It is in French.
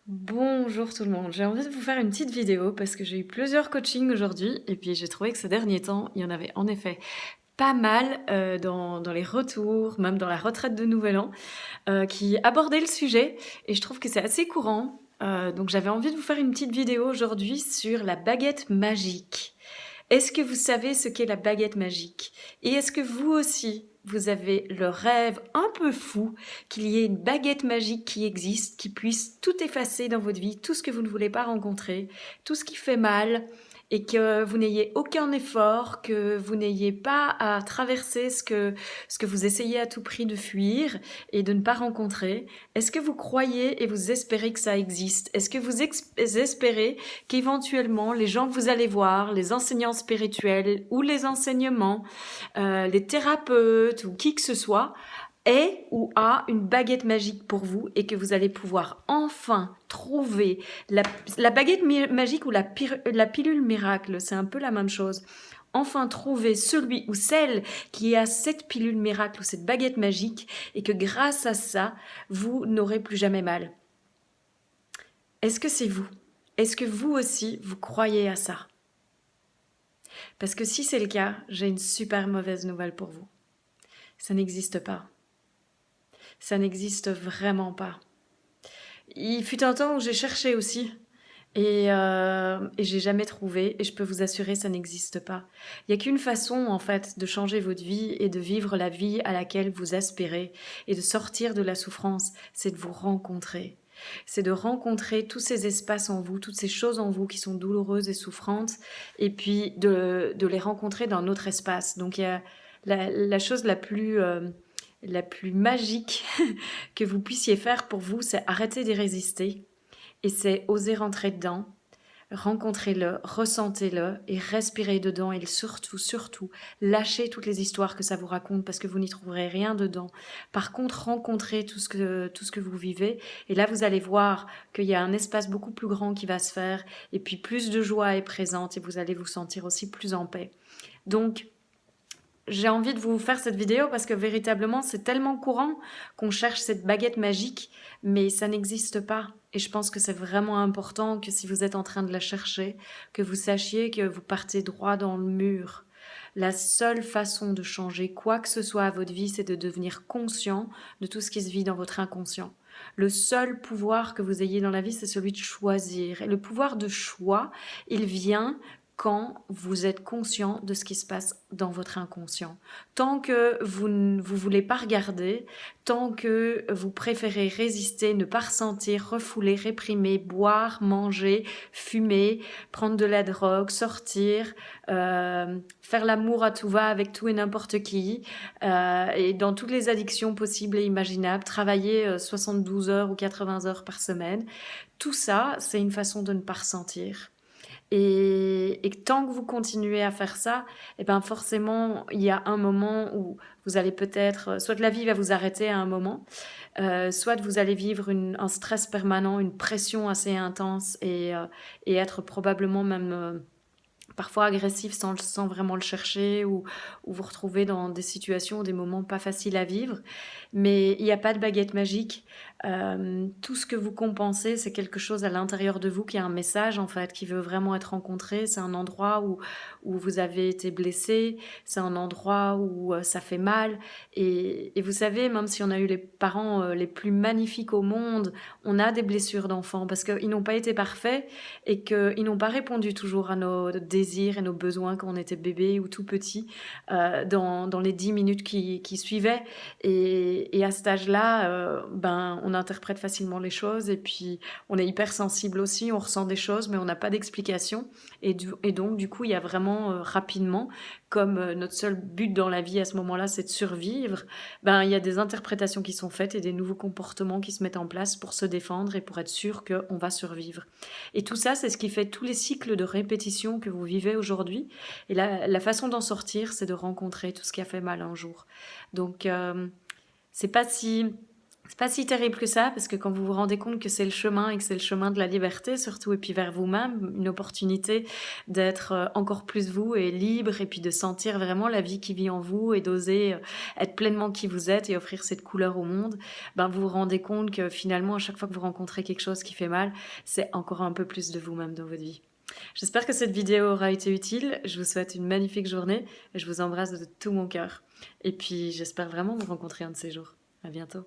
Bonjour tout le monde, j'ai envie de vous faire une petite vidéo parce que j'ai eu plusieurs coachings aujourd'hui et puis j'ai trouvé que ces derniers temps, il y en avait en effet pas mal dans les retours, même dans la retraite de Nouvel An, qui abordaient le sujet et je trouve que c'est assez courant. Donc j'avais envie de vous faire une petite vidéo aujourd'hui sur la baguette magique. Est-ce que vous savez ce qu'est la baguette magique? Et est-ce que vous aussi, vous avez le rêve un peu fou qu'il y ait une baguette magique qui existe, qui puisse tout effacer dans votre vie, tout ce que vous ne voulez pas rencontrer, tout ce qui fait mal, et que vous n'ayez aucun effort, que vous n'ayez pas à traverser ce que vous essayez à tout prix de fuir et de ne pas rencontrer? Est-ce que vous croyez et vous espérez que ça existe? Est-ce que vous espérez qu'éventuellement les gens que vous allez voir, les enseignants spirituels ou les enseignements, les thérapeutes ou qui que ce soit, est ou a une baguette magique pour vous et que vous allez pouvoir enfin trouver la baguette magique ou la pilule miracle, c'est un peu la même chose. Enfin trouver celui ou celle qui a cette pilule miracle ou cette baguette magique et que grâce à ça, vous n'aurez plus jamais mal. Est-ce que c'est vous? Est-ce que vous aussi, vous croyez à ça? Parce que si c'est le cas, j'ai une super mauvaise nouvelle pour vous. Ça n'existe pas. Ça n'existe vraiment pas. Il fut un temps où j'ai cherché aussi et j'ai jamais trouvé et je peux vous assurer ça n'existe pas. Il n'y a qu'une façon en fait de changer votre vie et de vivre la vie à laquelle vous aspirez et de sortir de la souffrance, c'est de vous rencontrer. C'est de rencontrer tous ces espaces en vous, toutes ces choses en vous qui sont douloureuses et souffrantes, et puis de les rencontrer dans notre espace. Donc il y a la chose la plus magique que vous puissiez faire pour vous, c'est arrêter d'y résister et c'est oser rentrer dedans, rencontrez-le, ressentez-le et respirez dedans et surtout, surtout, lâchez toutes les histoires que ça vous raconte parce que vous n'y trouverez rien dedans. Par contre, rencontrez tout ce que vous vivez et là, vous allez voir qu'il y a un espace beaucoup plus grand qui va se faire et puis plus de joie est présente et vous allez vous sentir aussi plus en paix. Donc, j'ai envie de vous faire cette vidéo parce que véritablement, c'est tellement courant qu'on cherche cette baguette magique, mais ça n'existe pas. Et je pense que c'est vraiment important que si vous êtes en train de la chercher, que vous sachiez que vous partez droit dans le mur. La seule façon de changer quoi que ce soit à votre vie, c'est de devenir conscient de tout ce qui se vit dans votre inconscient. Le seul pouvoir que vous ayez dans la vie, c'est celui de choisir. Et le pouvoir de choix, il vient quand vous êtes conscient de ce qui se passe dans votre inconscient. Tant que vous ne vous voulez pas regarder, tant que vous préférez résister, ne pas ressentir, refouler, réprimer, boire, manger, fumer, prendre de la drogue, sortir, faire l'amour à tout va avec tout et n'importe qui, et dans toutes les addictions possibles et imaginables, travailler 72 heures ou 80 heures par semaine, tout ça, c'est une façon de ne pas ressentir. Et tant que vous continuez à faire ça, et ben forcément, il y a un moment où vous allez peut-être, soit que la vie va vous arrêter à un moment, soit vous allez vivre un stress permanent, une pression assez intense et être probablement même parfois agressif sans vraiment le chercher ou vous retrouver dans des situations, des moments pas faciles à vivre. Mais il n'y a pas de baguette magique. Tout ce que vous compensez, c'est quelque chose à l'intérieur de vous qui a un message en fait, qui veut vraiment être rencontré. C'est un endroit où vous avez été blessé, c'est un endroit où ça fait mal. Et vous savez, même si on a eu les parents les plus magnifiques au monde, on a des blessures d'enfants parce qu'ils n'ont pas été parfaits et qu'ils n'ont pas répondu toujours à nos désirs et nos besoins quand on était bébé ou tout petit dans les 10 minutes qui suivaient. Et à cet âge-là, ben, on interprète facilement les choses et puis on est hyper sensible aussi, on ressent des choses mais on n'a pas d'explication. Et donc, du coup, il y a vraiment rapidement, comme notre seul but dans la vie à ce moment-là, c'est de survivre, ben, il y a des interprétations qui sont faites et des nouveaux comportements qui se mettent en place pour se défendre et pour être sûr qu'on va survivre. Et tout ça, c'est ce qui fait tous les cycles de répétition que vous vivez aujourd'hui. Et la façon d'en sortir, c'est de rencontrer tout ce qui a fait mal un jour. Donc, c'est pas si C'est pas si terrible que ça, parce que quand vous vous rendez compte que c'est le chemin et que c'est le chemin de la liberté surtout, et puis vers vous-même, une opportunité d'être encore plus vous et libre, et puis de sentir vraiment la vie qui vit en vous et d'oser être pleinement qui vous êtes et offrir cette couleur au monde, ben vous vous rendez compte que finalement, à chaque fois que vous rencontrez quelque chose qui fait mal, c'est encore un peu plus de vous-même dans votre vie. J'espère que cette vidéo aura été utile. Je vous souhaite une magnifique journée et je vous embrasse de tout mon cœur. Et puis j'espère vraiment vous rencontrer un de ces jours. À bientôt.